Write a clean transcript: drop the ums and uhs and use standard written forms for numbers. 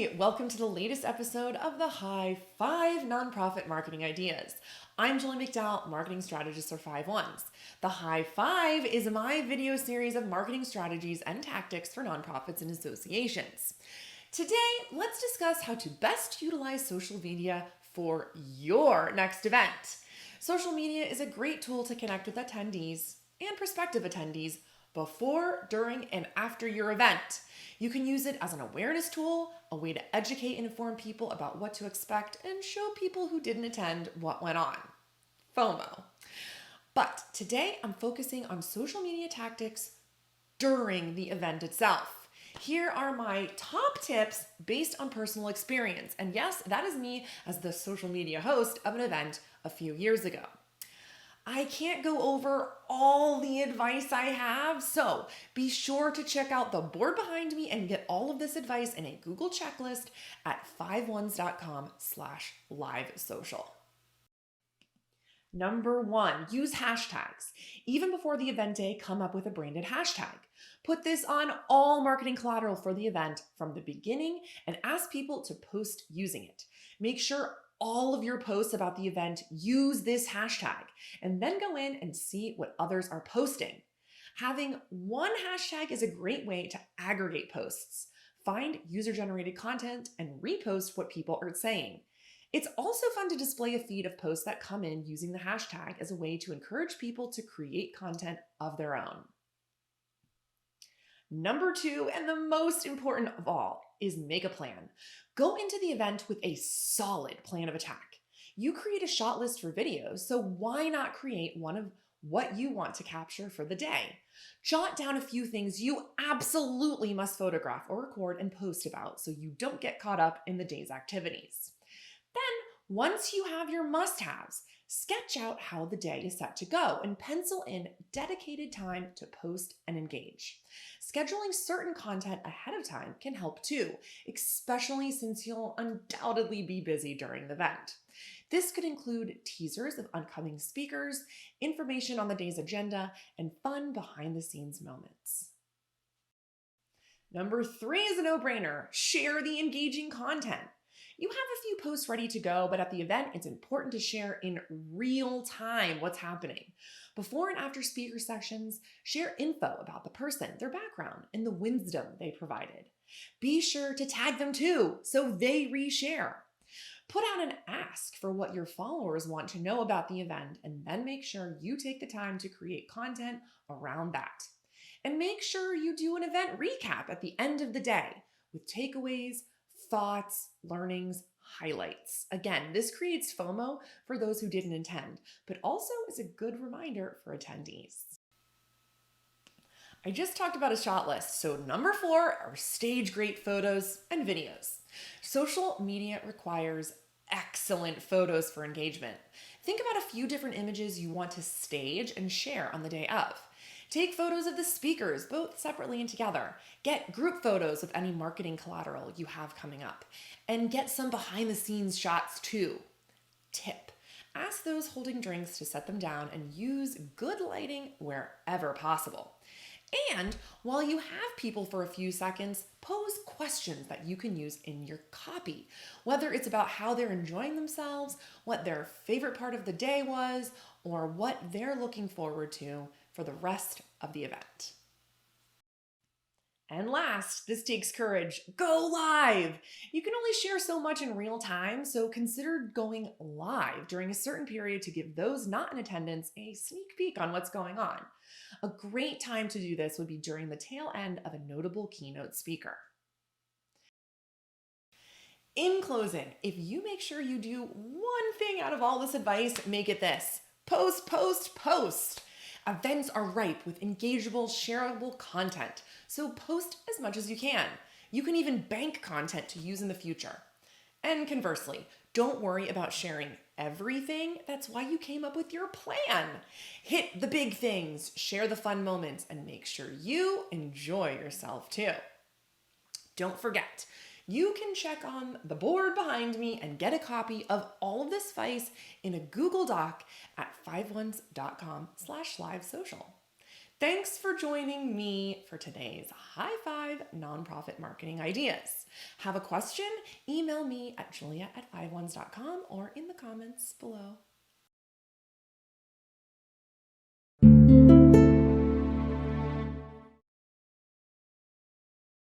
Hi, welcome to the latest episode of the High 5 Nonprofit Marketing Ideas. I'm Julie McDowell, marketing strategist for 5-1s. The High 5 is my video series of marketing strategies and tactics for nonprofits and associations. Today, let's discuss how to best utilize social media for your next event. Social media is a great tool to connect with attendees and prospective attendees before, during, and after your event. You can use it as an awareness tool, a way to educate and inform people about what to expect, and show people who didn't attend what went on. FOMO. But today I'm focusing on social media tactics during the event itself. Here are my top tips based on personal experience. And yes, that is me as the social media host of an event a few years ago. I can't go over all the advice I have, so be sure to check out the board behind me and get all of this advice in a Google checklist at 5ones.com/livesocial. Number 1, use hashtags. Even before the event day, come up with a branded hashtag. Put this on all marketing collateral for the event from the beginning and ask people to post using it. Make sure all of your posts about the event use this hashtag, and then go in and see what others are posting. Having one hashtag is a great way to aggregate posts, find user-generated content, and repost what people are saying. It's also fun to display a feed of posts that come in using the hashtag as a way to encourage people to create content of their own. Number 2, and the most important of all, is make a plan. Go into the event with a solid plan of attack. You create a shot list for videos, so why not create one of what you want to capture for the day? Jot down a few things you absolutely must photograph or record and post about so you don't get caught up in the day's activities. Then, once you have your must-haves, sketch out how the day is set to go and pencil in dedicated time to post and engage. Scheduling certain content ahead of time can help too, especially since you'll undoubtedly be busy during the event. This could include teasers of upcoming speakers, information on the day's agenda, and fun behind-the-scenes moments. Number 3 is a no-brainer. Share the engaging content. You have a few posts ready to go, but at the event, it's important to share in real time what's happening. Before and after speaker sessions, share info about the person, their background, and the wisdom they provided. Be sure to tag them too, so they reshare. Put out an ask for what your followers want to know about the event, and then make sure you take the time to create content around that. And make sure you do an event recap at the end of the day with takeaways, thoughts, learnings, highlights. Again, this creates FOMO for those who didn't attend, but also is a good reminder for attendees. I just talked about a shot list, so number 4 are stage great photos and videos. Social media requires excellent photos for engagement. Think about a few different images you want to stage and share on the day of. Take photos of the speakers, both separately and together. Get group photos of any marketing collateral you have coming up. And get some behind the scenes shots too. Tip: ask those holding drinks to set them down and use good lighting wherever possible. And while you have people for a few seconds, pose questions that you can use in your copy. Whether it's about how they're enjoying themselves, what their favorite part of the day was, or what they're looking forward to for the rest of the event. And last, this takes courage. Go live! You can only share so much in real time, so consider going live during a certain period to give those not in attendance a sneak peek on what's going on. A great time to do this would be during the tail end of a notable keynote speaker. In closing, if you make sure you do one thing out of all this advice, make it this: post, post, post. Events are ripe with engageable, shareable content, so post as much as you can. You can even bank content to use in the future. And conversely, don't worry about sharing everything. That's why you came up with your plan. Hit the big things, share the fun moments, and make sure you enjoy yourself too. Don't forget, you can check on the board behind me and get a copy of all of this advice in a Google Doc at 5ones.com/livesocial. Thanks for joining me for today's High 5 Nonprofit Marketing Ideas. Have a question? Email me at julia@fiveones.com or in the comments below.